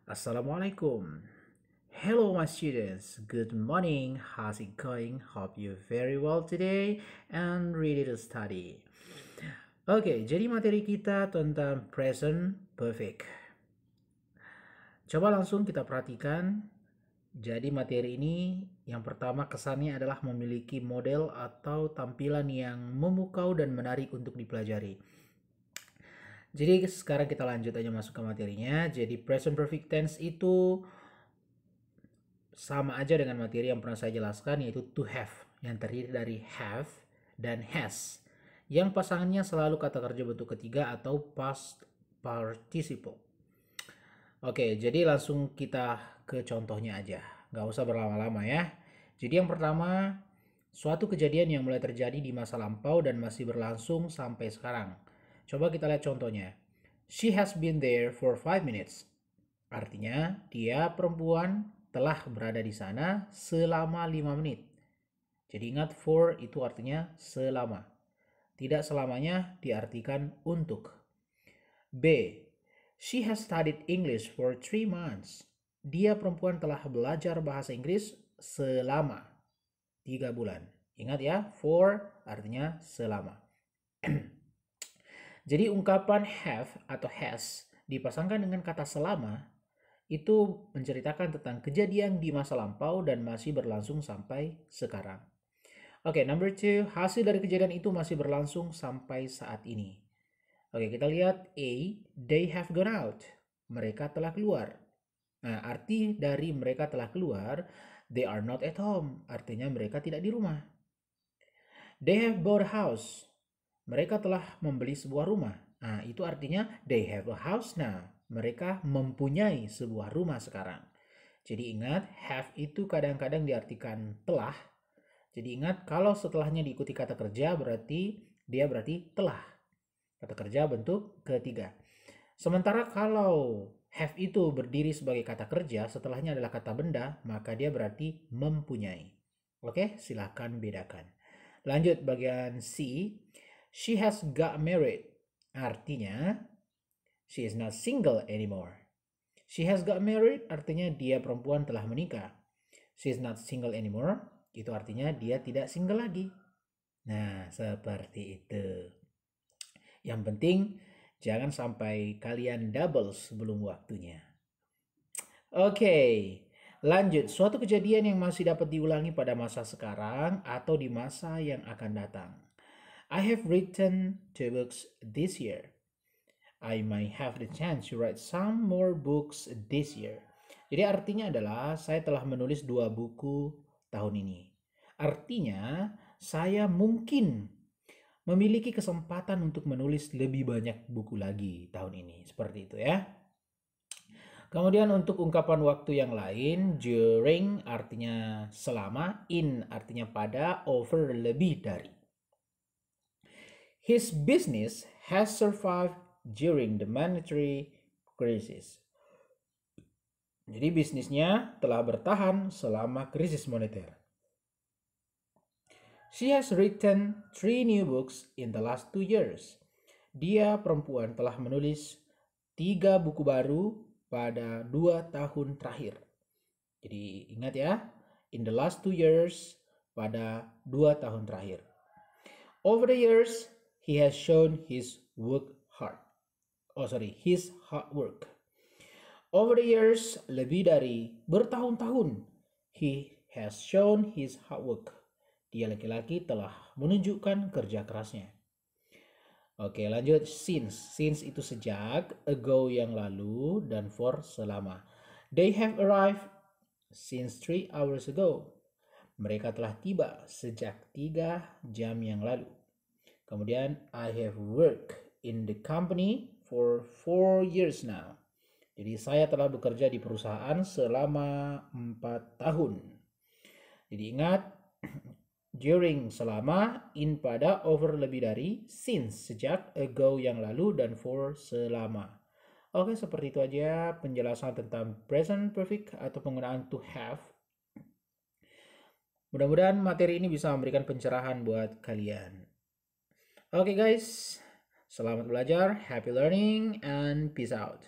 Assalamualaikum. Hello, my students. Good morning. How's it going? Hope you're very well today and ready to study. Oke, jadi materi kita tentang present perfect. Coba langsung kita perhatikan. Jadi materi ini yang pertama kesannya adalah memiliki model atau tampilan yang memukau dan menarik untuk dipelajari. Jadi sekarang kita lanjut aja masuk ke materinya. Jadi present perfect tense itu sama aja dengan materi yang pernah saya jelaskan, yaitu to have, yang terdiri dari have dan has, yang pasangannya selalu kata kerja bentuk ketiga atau past participle. Oke, jadi langsung kita ke contohnya aja, nggak usah berlama-lama ya. Jadi yang pertama, suatu kejadian yang mulai terjadi di masa lampau dan masih berlangsung sampai sekarang. Coba kita lihat contohnya. She has been there for 5 minutes. Artinya, dia perempuan telah berada di sana selama 5 menit. Jadi ingat, for itu artinya selama. Tidak selamanya diartikan untuk. B. She has studied English for 3 months. Dia perempuan telah belajar bahasa Inggris selama 3 bulan. Ingat ya, for artinya selama. Jadi ungkapan have atau has dipasangkan dengan kata selama itu menceritakan tentang kejadian di masa lampau dan masih berlangsung sampai sekarang. Oke, number 2, hasil dari kejadian itu masih berlangsung sampai saat ini. Oke, kita lihat A, they have gone out. Mereka telah keluar. Nah, arti dari mereka telah keluar, they are not at home. Artinya mereka tidak di rumah. They have bought a house. Mereka telah membeli sebuah rumah. Nah, itu artinya they have a house now. Mereka mempunyai sebuah rumah sekarang. Jadi ingat, have itu kadang-kadang diartikan telah. Jadi ingat, kalau setelahnya diikuti kata kerja dia berarti telah. Kata kerja bentuk ketiga. Sementara kalau have itu berdiri sebagai kata kerja, setelahnya adalah kata benda, maka dia berarti mempunyai. Oke, silahkan bedakan. Lanjut bagian C. She has got married. Artinya, she is not single anymore. She has got married artinya dia perempuan telah menikah. She is not single anymore, itu artinya dia tidak single lagi. Nah, seperti itu. Yang penting, jangan sampai kalian double sebelum waktunya. Oke, lanjut. Suatu kejadian yang masih dapat diulangi pada masa sekarang atau di masa yang akan datang. I have written 2 books this year. I might have the chance to write some more books this year. Jadi artinya adalah saya telah menulis 2 buku tahun ini. Artinya saya mungkin memiliki kesempatan untuk menulis lebih banyak buku lagi tahun ini. Seperti itu ya. Kemudian untuk ungkapan waktu yang lain, during artinya selama, in artinya pada, over lebih dari. His business has survived during the monetary crisis. Jadi bisnisnya telah bertahan selama krisis moneter. She has written 3 new books in the last 2 years. Dia perempuan telah menulis 3 buku baru pada 2 tahun terakhir. Jadi ingat ya, in the last 2 years, pada 2 tahun terakhir. Over the years, he has shown his his hard work. Over the years, lebih dari bertahun-tahun, he has shown his hard work. Dia laki-laki telah menunjukkan kerja kerasnya. Oke, lanjut. Since itu sejak, ago yang lalu, dan for selama. They have arrived since 3 hours ago. Mereka telah tiba sejak 3 jam yang lalu. Kemudian, I have worked in the company for 4 years now. Jadi saya telah bekerja di perusahaan selama 4 tahun. Jadi ingat, during selama, in pada, over lebih dari, since sejak, ago yang lalu, dan for selama. Oke, seperti itu aja penjelasan tentang present perfect atau penggunaan to have. Mudah-mudahan materi ini bisa memberikan pencerahan buat kalian. Oke guys, selamat belajar, happy learning, and peace out.